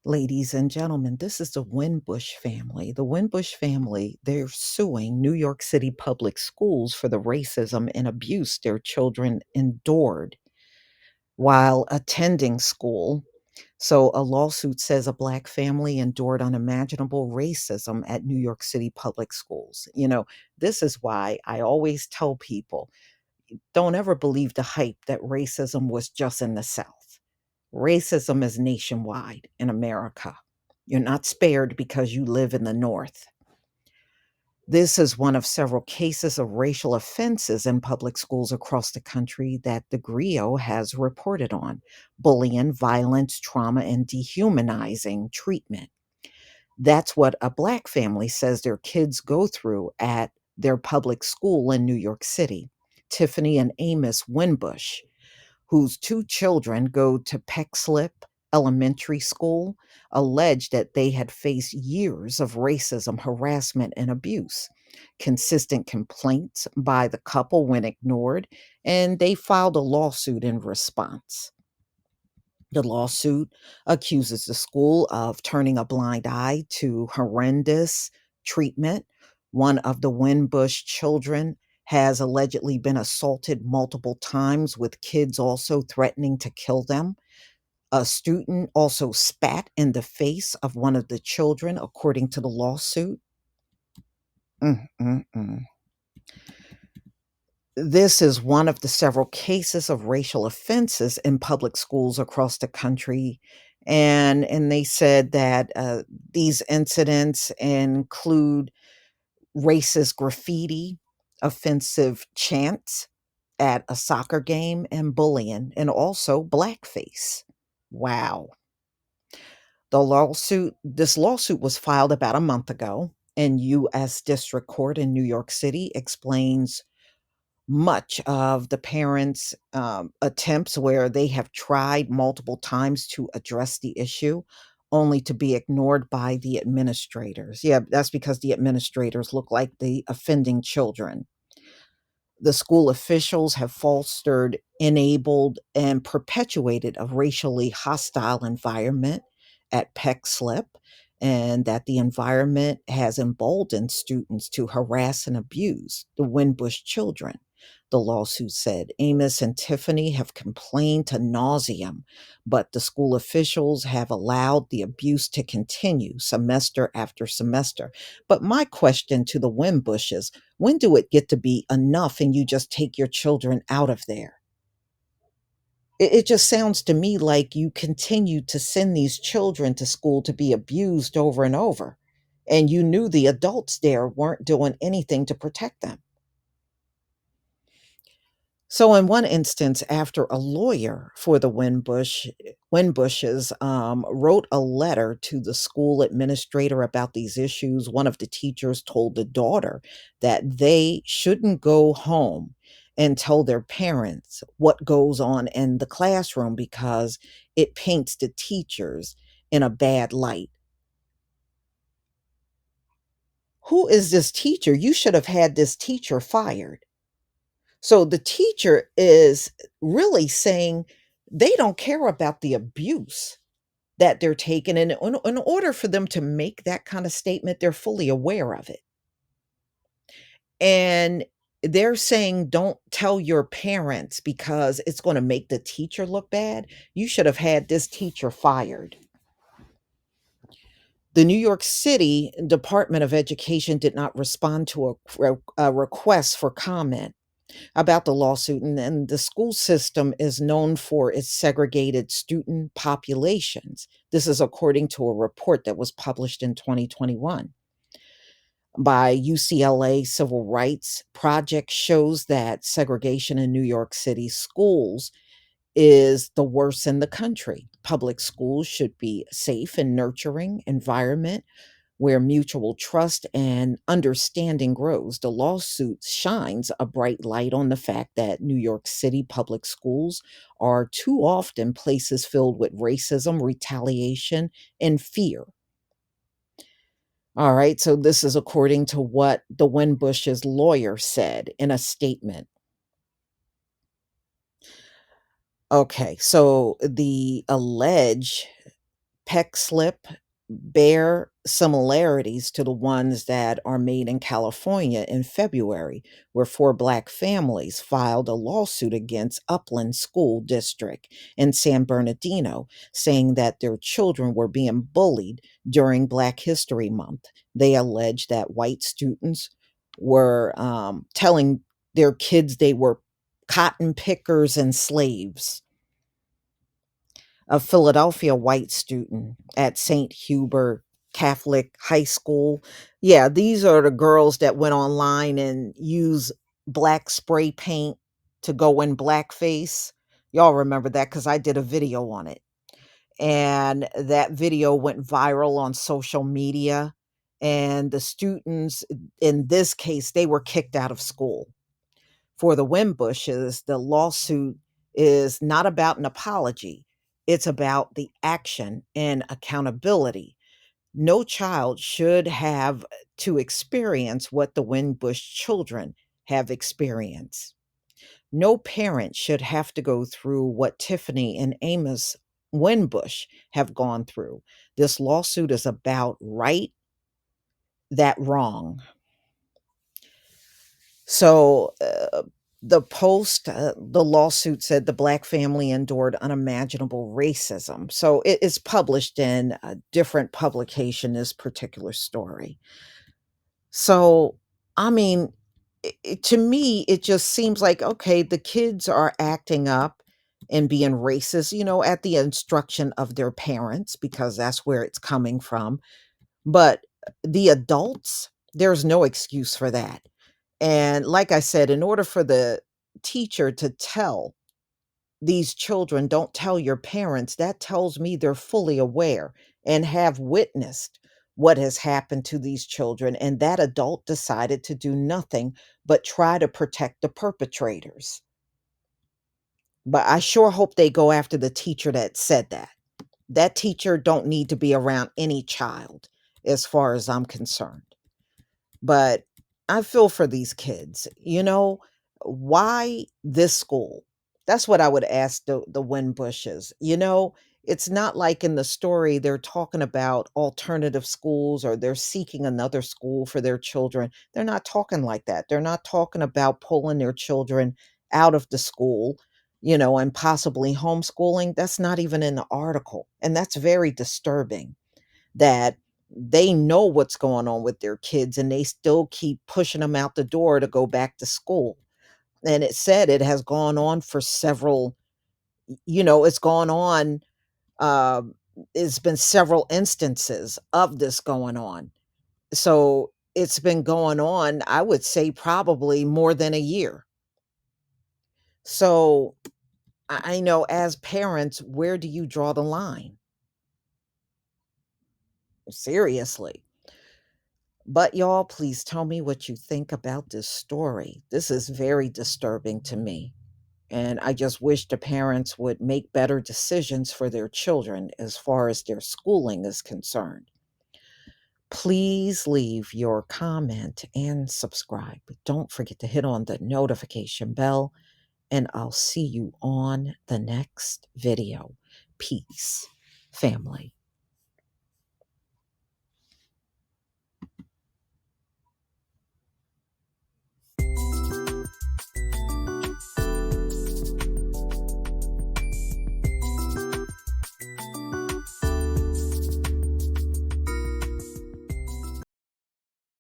Ladies and gentlemen, this is the Winbush family. The Winbush family, they're suing New York City public schools for the racism and abuse their children endured while attending school. So, a lawsuit says a black family endured unimaginable racism at New York City public schools. This is why I always tell people don't ever believe the hype that racism was just in the South. Racism is nationwide in America. You're not spared because you live in the North. This is one of several cases of racial offenses in public schools across the country that the GRIO has reported on: bullying, violence, trauma, and dehumanizing treatment. That's what a black family says their kids go through at their public school in New York City. Tiffany and Amos Winbush, whose two children go to Peckslip Elementary School, alleged that they had faced years of racism, harassment, and abuse. Consistent complaints by the couple went ignored, and they filed a lawsuit in response. The lawsuit accuses the school of turning a blind eye to horrendous treatment. One of the Winbush children has allegedly been assaulted multiple times, with kids also threatening to kill them. A student also spat in the face of one of the children, according to the lawsuit. Mm, mm, mm. This is one of the several cases of racial offenses in public schools across the country. And they said that these incidents include racist graffiti, offensive chants at a soccer game, and bullying, and also blackface. Wow. This lawsuit was filed about a month ago, and U.S. District Court in New York City explains much of the parents' attempts where they have tried multiple times to address the issue, only to be ignored by the administrators. Yeah, that's because the administrators look like the offending children. The school officials have fostered, enabled, and perpetuated a racially hostile environment at Peck Slip, and that the environment has emboldened students to harass and abuse the Winbush children. The lawsuit said Amos and Tiffany have complained to nauseam, but the school officials have allowed the abuse to continue semester after semester. But my question to the Winbushes: when do it get to be enough and you just take your children out of there? It just sounds to me like you continue to send these children to school to be abused over and over. And you knew the adults there weren't doing anything to protect them. So, in one instance, after a lawyer for the Winbushes wrote a letter to the school administrator about these issues, one of the teachers told the daughter that they shouldn't go home and tell their parents what goes on in the classroom because it paints the teachers in a bad light. Who is this teacher? You should have had this teacher fired. So the teacher is really saying they don't care about the abuse that they're taking. And in order for them to make that kind of statement, they're fully aware of it. And they're saying, don't tell your parents because it's going to make the teacher look bad. You should have had this teacher fired. The New York City Department of Education did not respond to a request for comment about the lawsuit, and the school system is known for its segregated student populations. This is according to a report that was published in 2021 by UCLA Civil Rights Project. Shows that segregation in New York City schools is the worst in the country. Public schools should be a safe and nurturing environment where mutual trust and understanding grows. The lawsuit shines a bright light on the fact that New York City public schools are too often places filled with racism, retaliation, and fear. All right, so this is according to what the Winbush's lawyer said in a statement. Okay, so the alleged peck slip bear similarities to the ones that are made in California in February, where four Black families filed a lawsuit against Upland School District in San Bernardino, saying that their children were being bullied during Black History Month. They allege that white students were telling their kids they were cotton pickers and slaves. A Philadelphia white student at St. Hubert Catholic High School. Yeah, these are the girls that went online and used black spray paint to go in blackface. Y'all remember that because I did a video on it. And that video went viral on social media. And the students, in this case, they were kicked out of school. For the Winbushes, the lawsuit is not about an apology. It's about the action and accountability. No child should have to experience what the Winbush children have experienced. No parent should have to go through what Tiffany and Amos Winbush have gone through. This lawsuit is about right that wrong. So the lawsuit said the Black family endured unimaginable racism. So it is published in a different publication, this particular story. So, I mean, to me, it just seems like, okay, the kids are acting up and being racist, at the instruction of their parents, because that's where it's coming from. But the adults, there's no excuse for that. And like I said, in order for the teacher to tell these children, don't tell your parents, that tells me they're fully aware and have witnessed what has happened to these children. And that adult decided to do nothing but try to protect the perpetrators. But I sure hope they go after the teacher that said that. That teacher don't need to be around any child, as far as I'm concerned. But I feel for these kids. Why this school? That's what I would ask the Winbushes. It's not like in the story they're talking about alternative schools or they're seeking another school for their children. They're not talking like that. They're not talking about pulling their children out of the school, and possibly homeschooling. That's not even in the article. And that's very disturbing that they know what's going on with their kids and they still keep pushing them out the door to go back to school. And it said it has gone on for several, it's gone on, um, it's been several instances of this going on. So it's been going on, I would say probably more than a year. So I know as parents, where do you draw the line? Seriously. But y'all, please tell me what you think about this story. This is very disturbing to me. And I just wish the parents would make better decisions for their children as far as their schooling is concerned. Please leave your comment and subscribe. Don't forget to hit on the notification bell, and I'll see you on the next video. Peace, family.